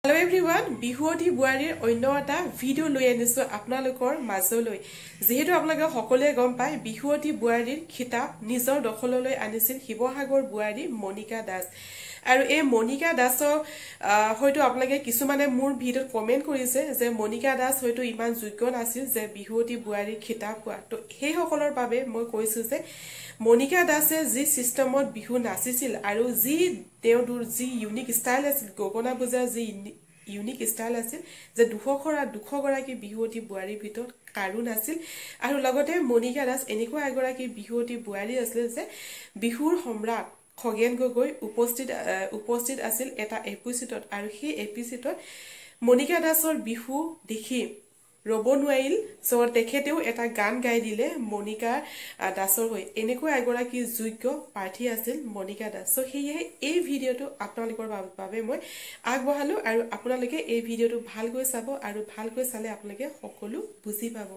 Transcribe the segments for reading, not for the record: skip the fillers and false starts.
Hello everyone, বিহুৱতী বুৱাৰীৰ অন্য এটা ভিডিও লৈ আনিছো আপোনালোকৰ মাজলৈ। যেহেতু আপোনালোকে সকলোৱে গম পায় বিহুৱতী বুৱাৰীৰ খিতাপ নিজৰ দখললৈ আনিছিল শিৱসাগৰ বুৱাৰী মনিকা দাস। আৰু এই মনিকা দাসক হয়তো আপোনালোকে কিছুমানে মোৰ ভিডিওত কমেন্ট কৰিছে যে মনিকা দাস হয়তো ইমান যোগ্য নাছিল যে বিহুৱতী বুৱাৰীৰ খিতাপ পোৱা। তো সেই সকলৰ বাবে মই কৈছো যে মনিকা দাসে যি সিস্টেমত বিহু নাচিছিল আৰু যি তেওঁৰ যি ইউনিক ষ্টাইল আছিল গগনা বজাৰ যি ইউনিক ষ্টাইল আছিল যে 200 গৰাকী বিহুৱতী বুৱাৰীৰ ভিতৰত কাৰো নাছিল। আৰু লগতে মনিকা দাস এনেকুৱা এগৰাকী বিহুৱতী বুৱাৰী আছিল যে বিহুৰ সম্ৰাট খগেন গগৈ উপস্থিত আছিল এটা এপিসোডত। আৰু সেই এপিসোডত মনিকা দাসৰ বিহু দেখি ৰব নোৱাৰিল, সো তেখেতেও এটা গান গাই দিলে মনিকা দাসৰ হৈ। এনেকুৱা এগৰাকী যোগ্য প্ৰাৰ্থী আছিল মনিকা দাস। সো সেয়ে এই ভিডিওটো আপোনালোকৰ বাবে মই আগবঢ়ালো আৰু আপোনালোকে এই ভিডিওটো ভালকৈ চাব আৰু ভালকৈ চালে আপোনালোকে সকলো বুজি পাব।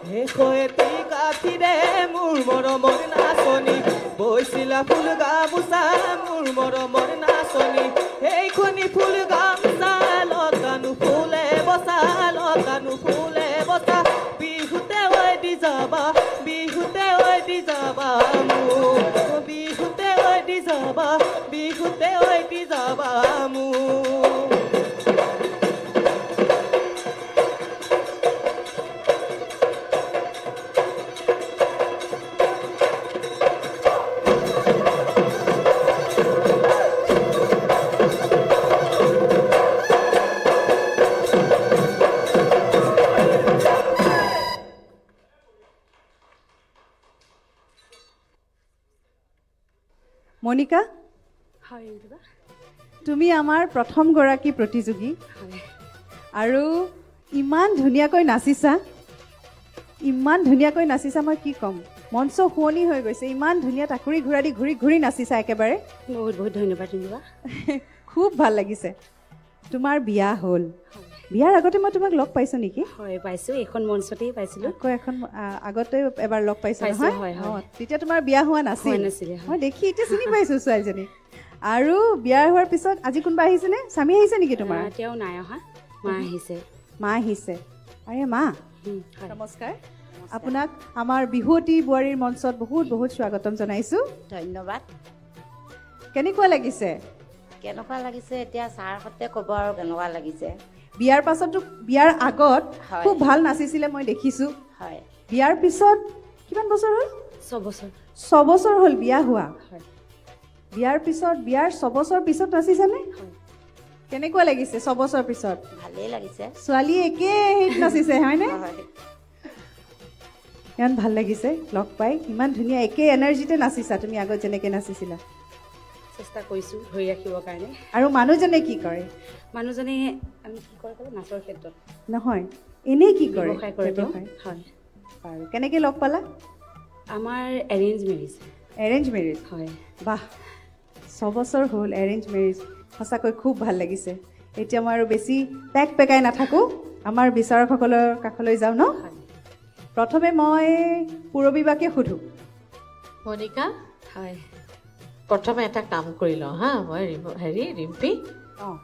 হেখয়েতি কাঠিৰে মোৰ মৰমৰ নাচনী বৈছিলা ফুল গামোচা মোৰ মৰমৰ নাচনী সেইখনি ফুল গামোচা লতানো ফুলে বচা বিহুতে ঐ দি যাবা বিহুতে ঐ দি যাবা মোক বিহুতে ঐ দি যাবা বিহুতে ঐ দি যাবা মোক মনিকা হয় তুমি আমাৰ প্ৰথম গৰাকী প্ৰতিযোগী আৰু ইমান ধুনীয়াকৈ নাচিছা মই কি ক'ম মঞ্চ শুৱনি হৈ গৈছে ইমান ধুনীয়া টাকুৰি ঘূৰা দি ঘূৰি নাচিছা একেবাৰে বহুত বহুত ধন্যবাদ ইন্দিৰা খুব ভাল লাগিছে তোমাৰ বিয়া হ'ল বিয়াৰ আগতে মই তোমাক লগ পাইছো নেকি হয় পাইছো এখন মঞ্চতেই পাইছিলো আকৌ এখন আগতে এবাৰ লগ পাইছো হয় তেতিয়া তোমাৰ বিয়া হোৱা নাছিল মই দেখি এতিয়া চিনি পাইছো ছোৱালীজনী আৰু বিয়াৰ হোৱাৰ পিছত আজি কোনোবা আহিছে নে স্বামী আহিছে নেকি তোমাৰ তেওঁ নাই অহা মা আহিছে আৰে মা নমস্কাৰ আপোনাক আমাৰ বিহুৱতী বোৱাৰীৰ মঞ্চত বহুত বহুত স্বাগতম জনাইছো ধন্যবাদ কেনেকুৱা লাগিছে এতিয়া ছাৰ সতে ক'ব আৰু কেনেকুৱা লাগিছে বিয়াৰ পাছতো বিয়াৰ আগত খুব ভাল নাচিছিলে মই দেখিছো হয় বিয়াৰ পিছত কিমান বছৰ হ'ল 6 বছৰ হ'ল বিয়া হোৱা বিয়াৰ পিছত বিয়াৰ 6 বছৰ পিছত নাচিছানে কেনেকুৱা লাগিছে 6 বছৰ পিছত ভালেই লাগিছে ছোৱালী একে হিট নাচিছে হয়নে ইমান ভাল লাগিছে লগ পাই ইমান ধুনীয়া একে এনাৰ্জিতে নাচিছা তুমি আগত যেনেকৈ নাচিছিলা চেষ্টা কৰিছো ধৰি ৰাখিবৰ কাৰণে আৰু মানুহজনে কি কৰে মানুহজনে আমি কি কৰে নাচৰ ক্ষেত্ৰত নহয় এনেই কি কৰে ব্যৱসায় কৰে হয় বাৰু কেনেকৈ লগ পালা আমাৰ এৰেঞ্জ মেৰেজ হয় বাহ 6 বছৰ হ'ল এৰেঞ্জ মেৰেজ সঁচাকৈ খুব ভাল লাগিছে এতিয়া মই আৰু বেছি পেকাই নাথাকোঁ আমাৰ বিচাৰকসকলৰ কাষলৈ যাওঁ ন প্ৰথমে মই পুৰবীবাকে সোধোঁ মনিকা হয় প্ৰথমে এটা কাম কৰি লওঁ হা মই ৰিম্পী অঁ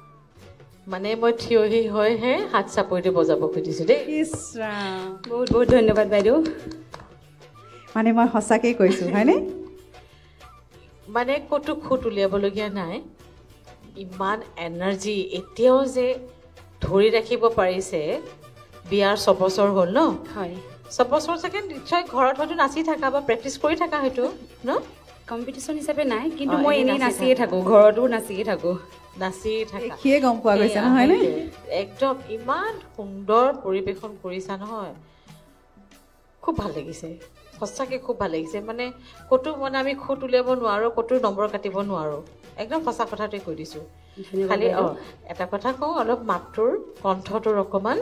মানে মই থিয়হি হৈহে হাত চাপৰিতে বজাব খুজিছোঁ দেই বহুত বহুত ধন্যবাদ বাইদেউ মানে মই সঁচাকৈ কৈছোঁ হয়নে মানে ক'তো খুট উলিয়াবলগীয়া নাই ইমান এনাৰ্জি এতিয়াও যে ধৰি ৰাখিব পাৰিছে বিয়াৰ 6 বছৰ হ'ল ন হয় 6 বছৰ চাগে নিশ্চয় ঘৰত হয়তো নাচি থাকা বা প্ৰেক্টিচ কৰি থাকা হয়তো ন কম্পিটিশ্যন হিচাপে নাই কিন্তু মই এনেই নাচিয়ে থাকোঁ ঘৰতো নাচিয়ে থাকোঁ দেখিয়ে গম পোৱা গৈছে নহয়নে একদম ইমান সুন্দৰ পৰিৱেশন কৰিছা নহয় খুব ভাল লাগিছে সঁচাকৈ খুব ভাল লাগিছে মানে ক'তো মানে আমি খুট উলিয়াব নোৱাৰোঁ ক'তো নম্বৰ কাটিব নোৱাৰোঁ একদম সঁচা কথাটোৱে কৈ দিছোঁ খালি এটা কথা কওঁ অলপ মাতটোৰ কণ্ঠটোৰ অকণমান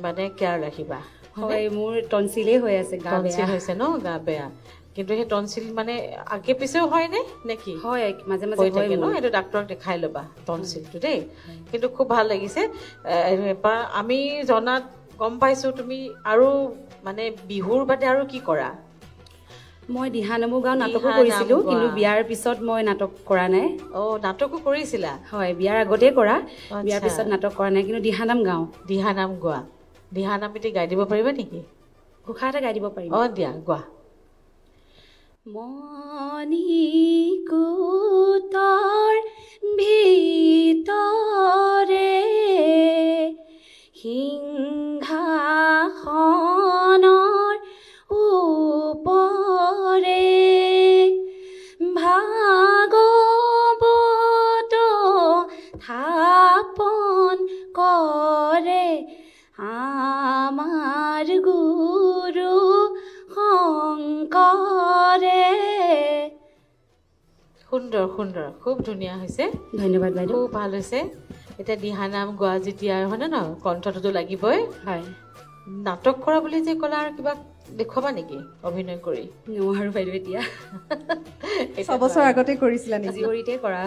মানে কেয়াৰ ৰাখিবা হয় মোৰ টনচিলেই হৈ আছে টনচিল হৈছে ন গা বেয়া কিন্তু সেই টনচিল মানে আগে পিছেও হয়নে নে কি হয় মাজে মাজে থাকে ন এইটো ডাক্তৰক দেখাই ল'বা টনচিলটো দেই কিন্তু খুব ভাল লাগিছে আমি জনাত গম পাইছোঁ তুমি আৰু মানে বিহুৰ বাদে আৰু কি কৰা মই দিহানামৰ গাঁও নাটকো কৰিছিলোঁ কিন্তু বিয়াৰ পিছত মই নাটক কৰা নাই নাটকো কৰিছিলা হয় বিয়াৰ আগতে কৰা বিয়াৰ পিছত নাটক কৰা নাই কিন্তু দিহানাম গাওঁ দিহানাম গোৱা দিহানাম এটি গাই দিব পাৰিবা নেকি ঘোষা এটা গাই দিব পাৰিম দিয়া গোৱা মণিকূটৰ ভিতৰে সিংহাসনৰ ওপৰে ভাগৱত থাপন কৰে আমাৰ গুৰু শংকৰে সুন্দৰ সুন্দৰ খুব ধুনীয়া হৈছে ধন্যবাদ বাইদেউ খুব ভাল হৈছে এতিয়া দিহানাম গোৱা যেতিয়া হয়নে ন কণ্ঠটোতো লাগিবই হয় নাটক কৰা বুলি যে ক'লা আৰু কিবা দেখুৱাবা নেকি অভিনয় কৰি নোৱাৰো বাইদেউ এতিয়া 6 বছৰ আগতে কৰিছিলা নেকি জিৱৰিতে কৰা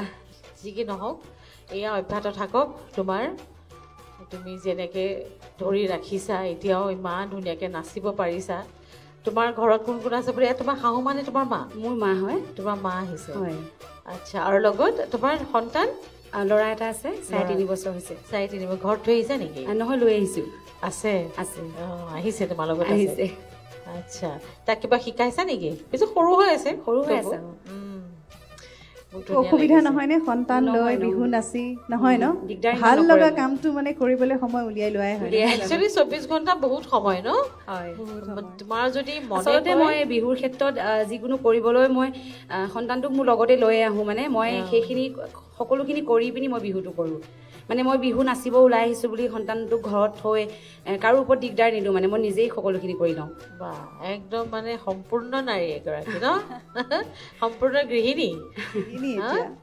যি কি নহওক এয়া অভ্যাত থাকক তোমাৰ তুমি যেনেকৈ ধৰি ৰাখিছা এতিয়াও ইমান ধুনীয়াকৈ নাচিব পাৰিছা তোমাৰ ঘৰত কোন কোন আছে বুলি তোমাৰ শাহু মানে তোমাৰ মা মোৰ মা হয় তোমাৰ মা আহিছে হয় আচ্ছা আৰু লগত তোমাৰ সন্তান ল'ৰা এটা আছে 3.5 বছৰ হৈছে 3.5 বছৰ ঘৰত থৈ আহিছা নেকি নহয় লৈ আহিছোঁ আছে আছে আহিছে তোমাৰ লগত আহিছে আচ্ছা তাক কিবা শিকাইছা নেকি পিছত সৰু হৈ আছে অসুবিধা নহয় নে সন্তান লৈ বিহু নাচি নহয় ন ভাল লগা কামটো মানে কৰিবলৈ সময় উলিয়াই লোৱাই হয় একচুৱেলি 24 ঘণ্টা বহুত সময় ন তোমাৰ যদি আচলতে মই বিহুৰ ক্ষেত্ৰত যিকোনো কৰিবলৈ মই সন্তানটোক মোৰ লগতে লৈ আহোঁ মানে মই সেইখিনি সকলোখিনি কৰি পিনি মই বিহুটো কৰোঁ মানে মই বিহু নাচিব ওলাই আহিছোঁ বুলি সন্তানটোক ঘৰত থৈ কাৰো ওপৰত দিগদাৰ নিদিওঁ মানে মই নিজেই সকলোখিনি কৰি লওঁ বা একদম মানে সম্পূৰ্ণ নাৰী এগৰাকী ন সম্পূৰ্ণ গৃহিণী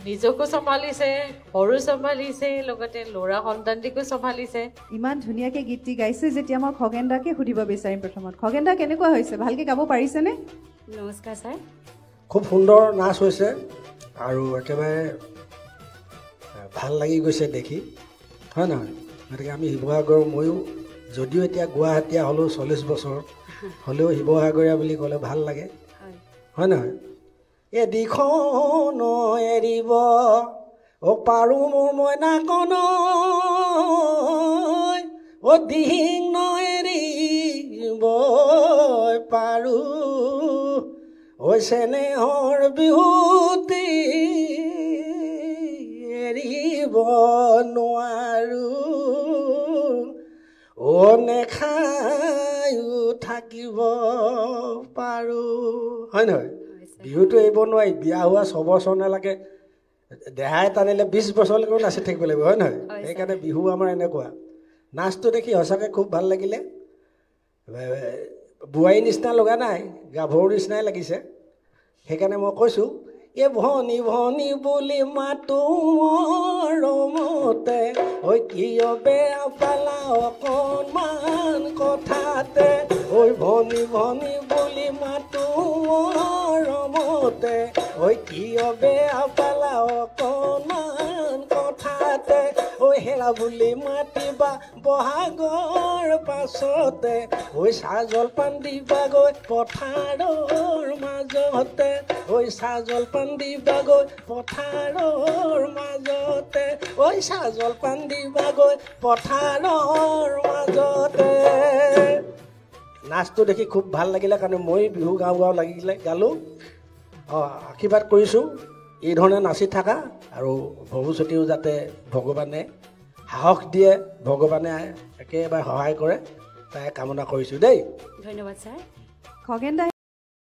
নিজকো চম্ভালিছে সৰু চম্ভালিছে লগতে ল'ৰা সন্তানটিকো চম্ভালিছে ইমান ধুনীয়াকৈ গীতটি গাইছে যেতিয়া মই খগেন দাকে সুধিব বিচাৰিম প্ৰথমত খগেন দা কেনেকুৱা হৈছে ভালকৈ গাব পাৰিছেনে নমস্কাৰ ছাৰ খুব সুন্দৰ নাচ হৈছে আৰু একেবাৰে ভাল লাগি গৈছে দেখি হয় নহয় গতিকে আমি শিৱসাগৰ ময়ো যদিও এতিয়া গুৱাহাটীয়া হ'লেও 40 বছৰ হ'লেও শিৱসাগৰীয়া বুলি ক'লে ভাল লাগে হয় নহয় এদিখন এৰিব পাৰোঁ মোৰ মইনাকণ দিহিং এৰিব পাৰোঁ চেনেহৰ বিহুতি এৰিব নোৱাৰোঁ নেখায়ো থাকিব পাৰোঁ হয় নহয় বিহুটো এৰিব নোৱাৰি বিয়া হোৱা 6 বছৰ নালাগে দেহাই টানিলে 20 বছৰলৈকেও নাচি থাকিব লাগিব হয় নহয় সেইকাৰণে বিহু আমাৰ এনেকুৱা নাচটো দেখি সঁচাকৈ খুব ভাল লাগিলে বোৱাৰী নিচিনা লগা নাই গাভৰু নিচিনাই লাগিছে সেইকাৰণে মই কৈছোঁ ভনী ভনী বুলি মাতো মৰমতে কিয় বেয়া পালা অকণমান কথাতে ভনী ভনী বুলি মাতো মৰমতে কিয় বেয়া পালা অকণমান কথাতে হেৰা বুলি মাতিবা বহাগৰ পাছতে চাহ জলপান দিবাগৈ পথাৰৰ মাজতে চাহ জলপান দিবাগৈ পথাৰৰ মাজতে চাহ জলপান দিবাগৈ পথাৰৰ মাজতে নাচটো দেখি খুব ভাল লাগিলে কাৰণে মই বিহু গাওঁ লাগিলে গালোঁ আশীৰ্বাদ কৰিছোঁ এইধৰণে নাচি থাকা আৰু ভৱিষ্যতেও যাতে ভগৱানে সাহস দিয়ে ভগৱানে একেবাৰে সহায় কৰে তাই কামনা কৰিছোঁ দেই ধন্যবাদ ছাৰ খগেন দা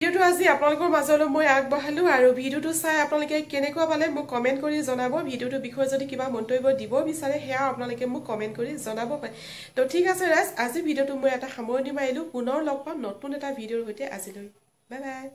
ভিডিওটো আজি আপোনালোকৰ মাজলৈ মই আগবঢ়ালোঁ আৰু ভিডিওটো চাই আপোনালোকে কেনেকুৱা পালে মোক কমেণ্ট কৰি জনাব ভিডিওটোৰ বিষয়ে যদি কিবা মন্তব্য দিব বিচাৰে সেয়া আপোনালোকে মোক কমেণ্ট কৰি জনাব পাৰে তো ঠিক আছে ৰাইজ আজি ভিডিওটো মই এটা সামৰণি মাৰিলোঁ পুনৰ লগ পাম নতুন এটা ভিডিঅ'ৰ সৈতে আজিলৈ বাই বাই